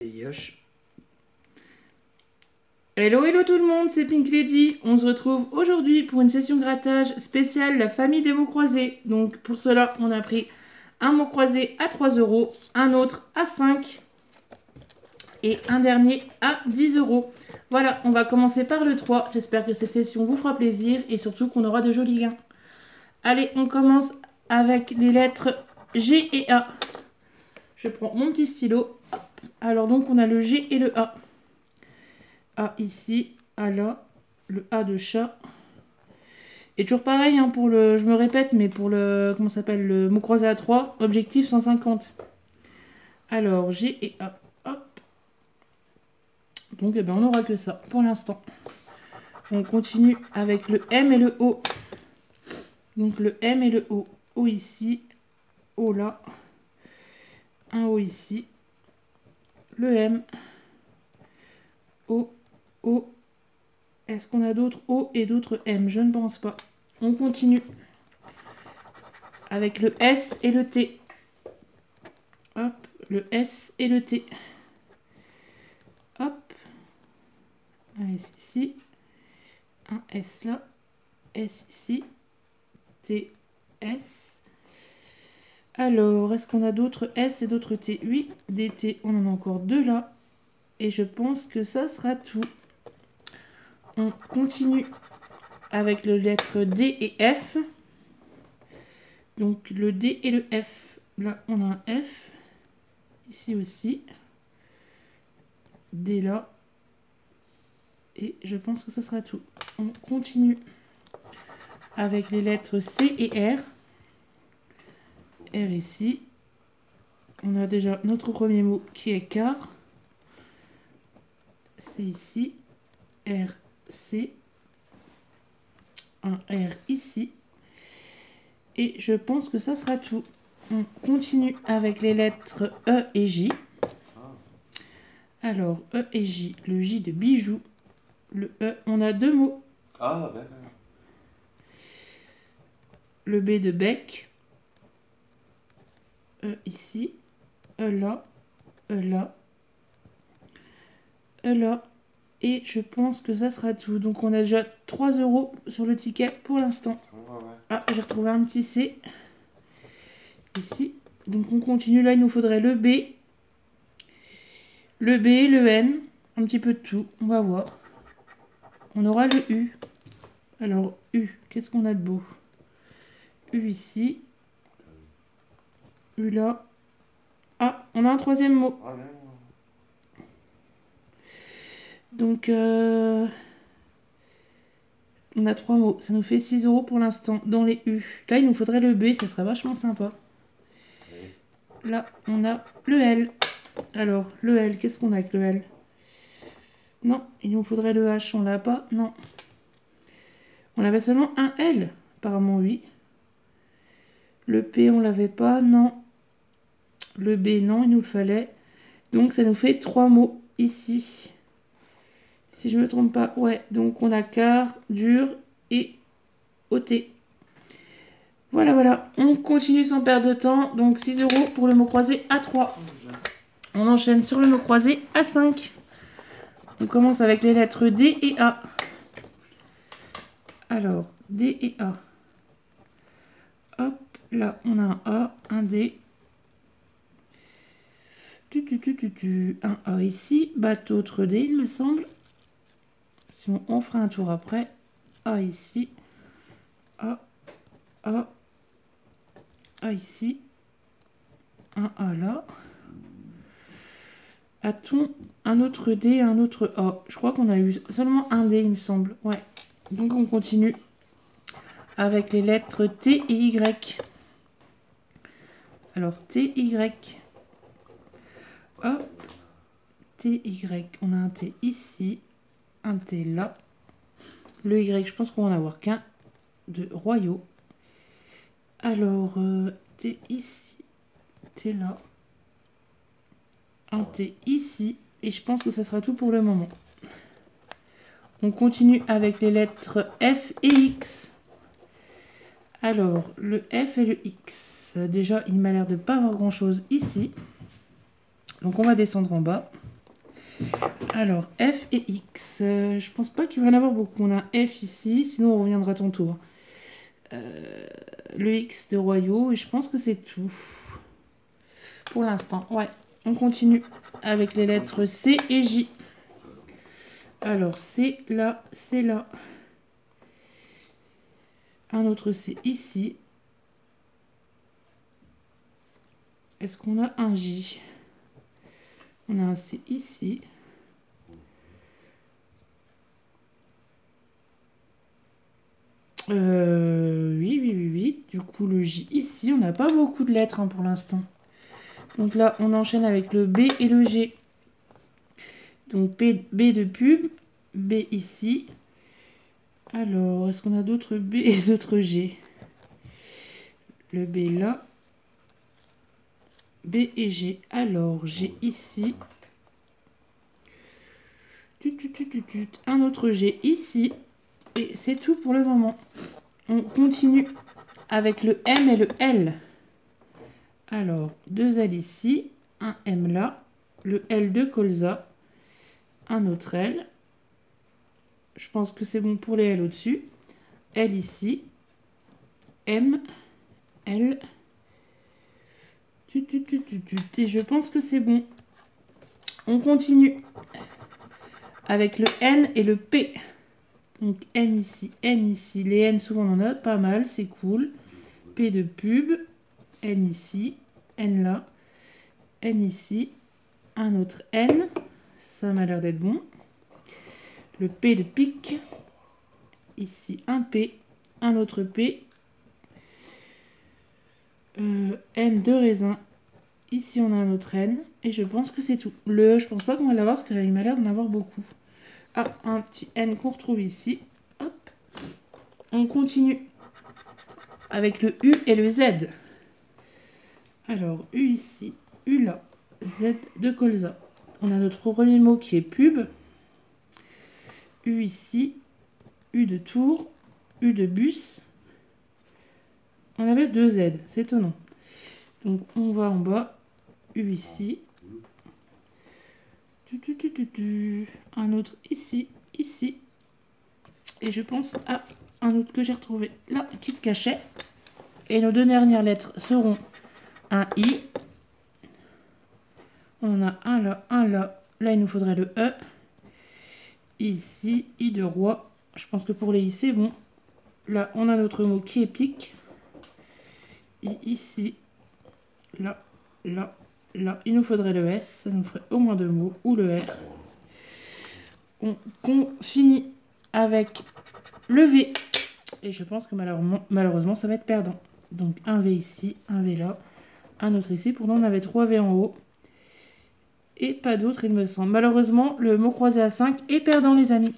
Yosh. Hello tout le monde, c'est Pink Lady. On se retrouve aujourd'hui pour une session grattage spéciale la famille des mots croisés. Donc pour cela, on a pris un mot croisé à 3 €, un autre à 5 et un dernier à 10 €. Voilà, on va commencer par le 3. J'espère que cette session vous fera plaisir et surtout qu'on aura de jolis gains. Allez, on commence avec les lettres G et A. Je prends mon petit stylo. Alors donc on a le G et le A. A ici, A là, le A de chat. Et toujours pareil, hein, pour le, je me répète, mais pour le, comment ça s'appelle, le mot croisé à 3, objectif 150. Alors G et A, hop. Donc eh ben, on n'aura que ça pour l'instant. On continue avec le M et le O. Donc le M et le O. O ici, O là, un O ici, le M, O, O. Est-ce qu'on a d'autres O et d'autres M? Je ne pense pas. On continue avec le S et le T. Hop, le S et le T. Hop. Un S ici. Un S là. S ici. T, S. Alors, est-ce qu'on a d'autres S et d'autres T? Oui, des T. On en a encore deux là. Et je pense que ça sera tout. On continue avec les lettres D et F. Donc le D et le F. Là, on a un F. Ici aussi. D là. Et je pense que ça sera tout. On continue avec les lettres C et R. R ici. On a déjà notre premier mot qui est car. C ici. R, C. Un R ici. Et je pense que ça sera tout. On continue avec les lettres E et J. Alors, E et J. Le J de bijou. Le E, on a deux mots. Ah, ben. Le B de bec. E ici. E là. E là. E là. Et je pense que ça sera tout. Donc on a déjà 3 € sur le ticket pour l'instant. Ouais. Ah, j'ai retrouvé un petit C. Ici. Donc on continue. Là, il nous faudrait le B. Le B, le N. Un petit peu de tout. On va voir. On aura le U. Alors, U. Qu'est-ce qu'on a de beau? U ici. U là. Ah, on a un troisième mot. Ah, ben. Donc, on a 3 mots. Ça nous fait 6 € pour l'instant dans les U. Là, il nous faudrait le B. Ça serait vachement sympa. Oui. Là, on a le L. Alors, le L, qu'est-ce qu'on a avec le L? Non, il nous faudrait le H. On l'a pas? Non. On avait seulement un L. Apparemment, oui. Le P, on l'avait pas? Non. Le B, non, il nous le fallait. Donc, ça nous fait 3 mots ici. Si je ne me trompe pas. Ouais, donc on a car, dur et OT. Voilà. On continue sans perdre de temps. Donc, 6 € pour le mot croisé à 3. On enchaîne sur le mot croisé à 5. On commence avec les lettres D et A. Alors, D et A. Hop, là, on a un A, un D. Un A ici. Bateau, autre D, il me semble. Sinon, on fera un tour après. A ici. A. A. A ici. Un A là. A-t-on un autre D, un autre A? Je crois qu'on a eu seulement un D, il me semble. Ouais. Donc, on continue avec les lettres T et Y. Alors, T, Y. Hop. T, Y. On a un T ici. Un T là. Le Y, je pense qu'on va en avoir qu'un de royaux. Alors, T ici. T là. Un T ici. Et je pense que ça sera tout pour le moment. On continue avec les lettres F et X. Alors, le F et le X. Déjà, il m'a l'air de pas avoir grand chose ici. Donc, on va descendre en bas. Alors, F et X. Je pense pas qu'il va y en avoir beaucoup. On a un F ici, sinon on reviendra tantôt. Le X de Royaux, et je pense que c'est tout. Pour l'instant, ouais. On continue avec les lettres C et J. Alors, C, là, c'est là. Un autre C ici. Est-ce qu'on a un J? On a un C ici. Oui. Du coup, le J ici, on n'a pas beaucoup de lettres hein, pour l'instant. Donc là, on enchaîne avec le B et le G. Donc B de pub, B ici. Alors, est-ce qu'on a d'autres B et d'autres G? Le B là. B et G. Alors, G ici. Un autre G ici. Et c'est tout pour le moment. On continue avec le M et le L. Alors, 2 L ici, un M là, le L de colza, un autre L. Je pense que c'est bon pour les L au-dessus. L ici, M, L. Et je pense que c'est bon. On continue avec le N et le P. Donc N ici. Les N, souvent on en a pas mal, c'est cool. P de pub, N ici, N là, N ici, un autre N, ça m'a l'air d'être bon. Le P de pique, ici un P, un autre P, N de raisin, ici on a un autre N, et je pense que c'est tout. Le E, je pense pas qu'on va l'avoir parce qu'il m'a l'air d'en avoir beaucoup. Ah, un petit N qu'on retrouve ici. Hop. On continue avec le U et le Z. Alors, U ici, U là, Z de colza. On a notre premier mot qui est pub. U ici, U de tour, U de bus. On avait 2 Z, c'est étonnant. Donc, on va en bas, U ici. Un autre ici, ici. Et je pense à un autre que j'ai retrouvé là, qui se cachait. Et nos 2 dernières lettres seront un I. On en a un là, un là. Là, il nous faudrait le E. Ici, I de roi. Je pense que pour les I, c'est bon. Là, on a notre mot qui est pique. I ici. Là, là, là. Il nous faudrait le S. Ça nous ferait au moins 2 mots. Ou le R. On finit avec le V. Et je pense que malheureusement, ça va être perdant. Donc, un V ici, un V là. Un autre ici. Pourtant, on avait 3 V en haut. Et pas d'autre, il me semble. Malheureusement, le mot croisé à 5 est perdant, les amis.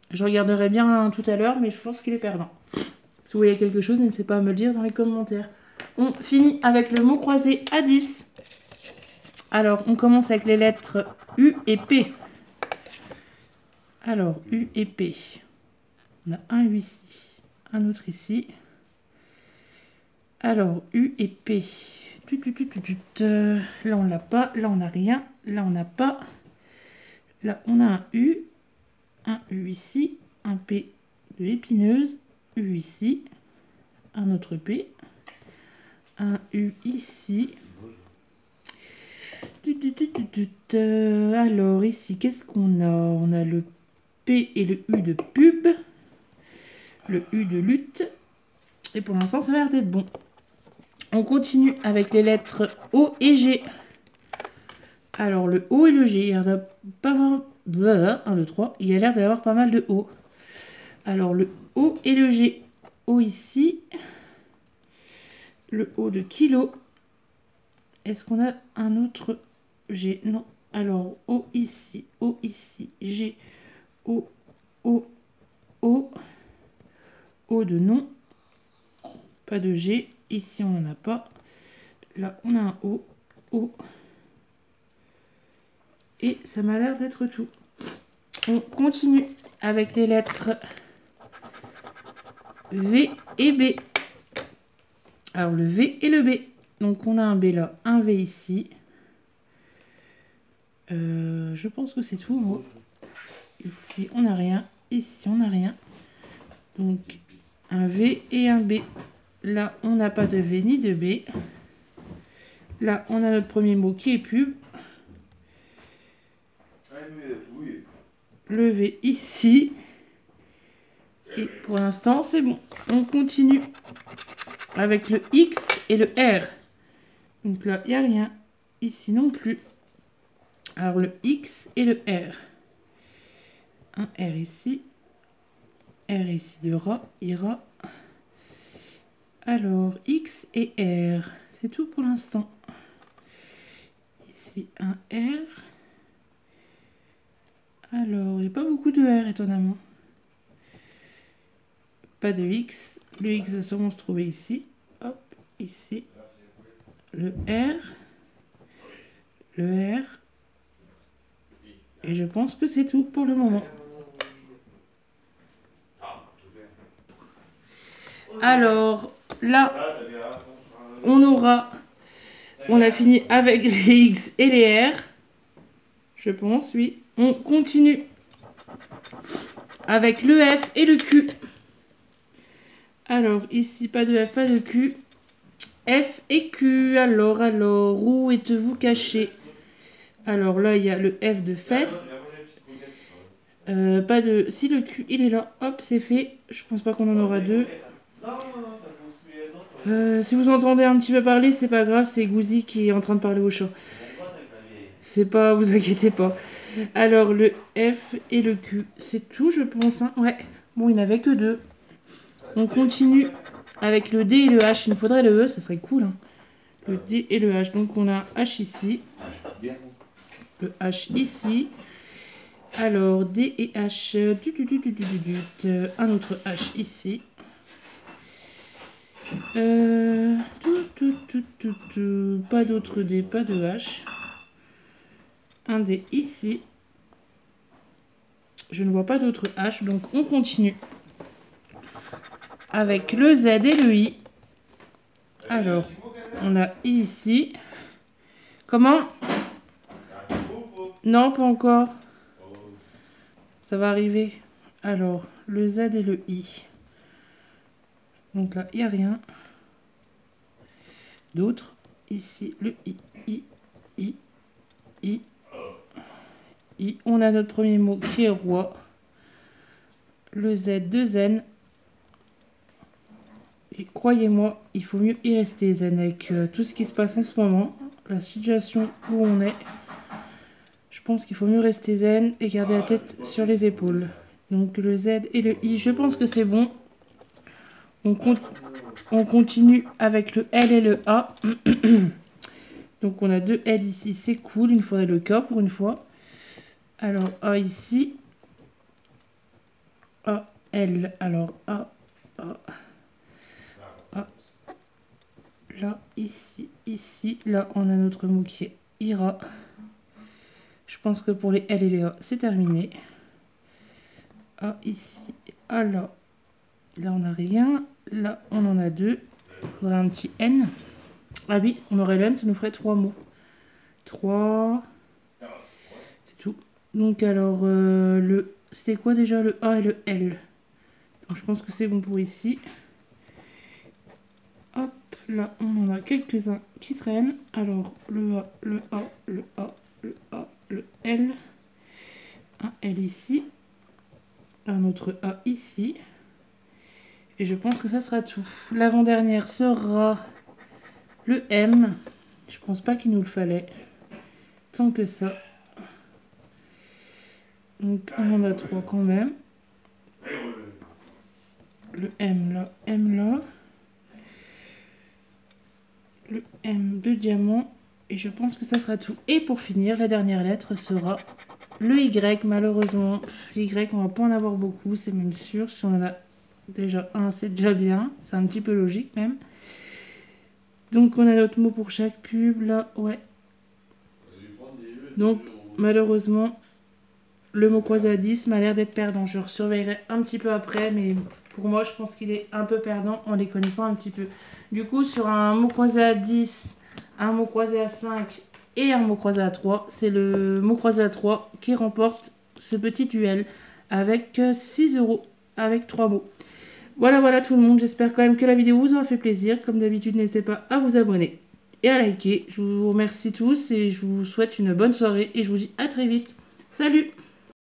Je regarderai bien tout à l'heure, mais je pense qu'il est perdant. Si vous voyez quelque chose, n'hésitez pas à me le dire dans les commentaires. On finit avec le mot croisé à 10. Alors, on commence avec les lettres U et P. Alors, U et P. On a un U ici, un autre ici. Alors, U et P. Là, on l'a pas. Là, on n'a rien. Là, on n'a pas. Là, on a un U ici. Un P de épineuse. U ici. Un autre P. Un U ici. Alors, ici, qu'est-ce qu'on a? On a le P et le U de pub. Le U de lutte. Et pour l'instant, ça a l'air d'être bon. On continue avec les lettres O et G. Alors, le O et le G, il y a pas avoir... 1, 2, 3. Il y a l'air d'avoir pas mal de O. Alors, le O et le G. O ici. Le O de kilo. Est-ce qu'on a un autre G? Non. Alors, O ici, G, O, O, O. O de non. Pas de G. Ici, on n'en a pas. Là, on a un O, O. Et ça m'a l'air d'être tout. On continue avec les lettres V et B. Alors, le V et le B. Donc, on a un B là, un V ici. Je pense que c'est tout en haut. Ici, on n'a rien. Ici, on n'a rien. Donc, un V et un B. Là, on n'a pas de V ni de B. Là, on a notre premier mot qui est pub. Le V ici. Et pour l'instant, c'est bon. On continue avec le X et le R. Donc là, il n'y a rien. Ici non plus. Alors, le X et le R. Un R ici. R ici de rat, ira. Alors, X et R. C'est tout pour l'instant. Ici, un R. Alors, il n'y a pas beaucoup de R, étonnamment. Pas de X. Le X va sûrement se trouver ici. Hop, ici. Le R. Le R. Et je pense que c'est tout pour le moment. Alors, là, on a fini avec les X et les R. Je pense, oui. On continue avec le F et le Q. Alors, ici, pas de F, pas de Q. F et Q. Alors, où êtes-vous caché? Alors là, il y a le F de fait. Pas de... Si le Q, il est là. Hop, c'est fait. Je pense pas qu'on en aura deux. Si vous entendez un petit peu parler, c'est pas grave. C'est Gouzi qui est en train de parler au chat. C'est pas... Vous inquiétez pas. Alors, le F et le Q. C'est tout, je pense. Hein. Ouais. Bon, il n'y en avait que deux. On continue avec le D et le H. Il nous faudrait le E, ça serait cool. Hein. Le D et le H. Donc, on a H ici. Le H ici. Alors, D et H. Un autre H ici. Pas d'autre D, pas de H. Un D ici. Je ne vois pas d'autre H, donc on continue. Avec le Z et le I. Alors, on a I ici. Comment? Non, pas encore. Ça va arriver. Alors, le Z et le I. Donc là, il n'y a rien. D'autres. Ici, le I. I. On a notre premier mot qui est roi. Le Z de zen. Et croyez-moi, il faut mieux y rester zen avec tout ce qui se passe en ce moment. La situation où on est. Je pense qu'il faut mieux rester zen et garder la tête sur les épaules. Donc le Z et le I, je pense que c'est bon. On continue avec le L et le A. Donc on a deux L ici, c'est cool. Il nous faudrait le K pour une fois. Alors A ici. A, L. Alors A. Là, ici. Là, on a notre mot qui est ira. Je pense que pour les L et les A, c'est terminé. A ici. A là. Là, on n'a rien. Là, on en a deux. Il faudrait un petit N. Ah oui, on aurait le N, ça nous ferait 3 mots. 3. C'est tout. Donc, alors, c'était quoi déjà le A et le L? Donc, je pense que c'est bon pour ici. Hop, là, on en a quelques-uns qui traînent. Alors, le A, le A, le A, le A, le L. Un L ici. Un autre A ici. Et je pense que ça sera tout. L'avant-dernière sera le M. Je pense pas qu'il nous le fallait. Tant que ça. Donc on en a 3 quand même. Le M là, M là. Le M de diamant. Et je pense que ça sera tout. Et pour finir, la dernière lettre sera le Y. Malheureusement, Y, on va pas en avoir beaucoup, c'est même sûr. Si on en a déjà un, c'est déjà bien. C'est un petit peu logique même. Donc on a notre mot pour chaque pub là, ouais. Donc malheureusement, le mot croisé à 10 m'a l'air d'être perdant. Je surveillerai un petit peu après, mais pour moi je pense qu'il est un peu perdant en les connaissant un petit peu. Du coup sur un mot croisé à 10, un mot croisé à 5 Et un mot croisé à 3, c'est le mot croisé à 3 qui remporte ce petit duel avec 6 euros, avec 3 mots. Voilà tout le monde, j'espère quand même que la vidéo vous aura fait plaisir. Comme d'habitude, n'hésitez pas à vous abonner et à liker. Je vous remercie tous et je vous souhaite une bonne soirée et je vous dis à très vite. Salut!